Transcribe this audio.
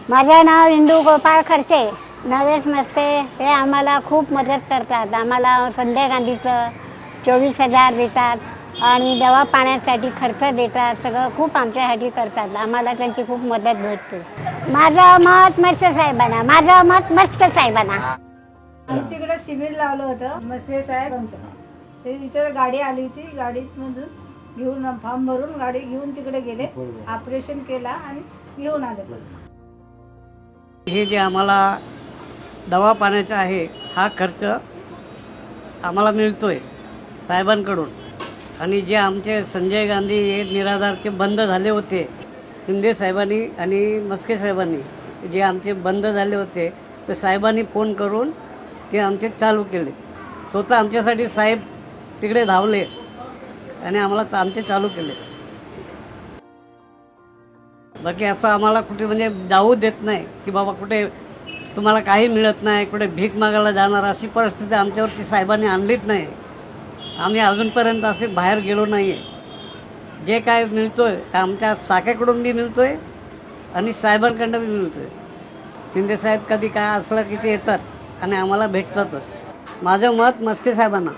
माझं नाव इंदू गोपाळ खर्चे. नवेश मस्ते हे आम्हाला खूप मदत करतात. आम्हाला संजय गांधीचं 24,000 देतात आणि दवा पाण्यासाठी खर्च देतात. सगळं खूप आमच्यासाठी करतात. आम्हाला त्यांची खूप मदत भेटते. माझं मत मत्स्य साहेबांना. माझं मत मत्स्य साहेबांना. आमच्याकडे शिबिर लावलं होतं मस्के साहेबांचं. ते इथे गाडी आली होती, गाडीत मधून घेऊन फॉर्म भरून गाडी घेऊन तिकडे गेले, ऑपरेशन केला आणि घेऊन आले. हे जे आम्हाला दवा पाण्याचा आहे हा खर्च आम्हाला मिळतोय साहेबांकडून. आणि जे आमचे संजय गांधी हे निराधारचे बंद झाले होते, शिंदे साहेबांनी आणि मस्के साहेबांनी जे आमचे बंद झाले होते ते साहेबांनी फोन करून ते आमचे चालू केले. स्वतः आमच्यासाठी साहेब तिकडे धावले आणि आम्हाला आमचे चालू केले. बाकी असं आम्हाला कुठे म्हणजे जाऊ देत नाही की बाबा कुठे तुम्हाला काही मिळत नाही, कुठे भीक मागायला जाणार अशी परिस्थिती आमच्यावरती साहेबांनी आणलीच नाही. आम्ही अजूनपर्यंत असे बाहेर गेलो नाही आहे. जे काय मिळतोय ते आमच्या शाखेकडून बी मिळतोय आणि साहेबांकडनं बी मिळतोय. शिंदेसाहेब कधी काय असलं की ते येतात आणि आम्हाला भेटतातच. माझं मत मस्के साहेबांना.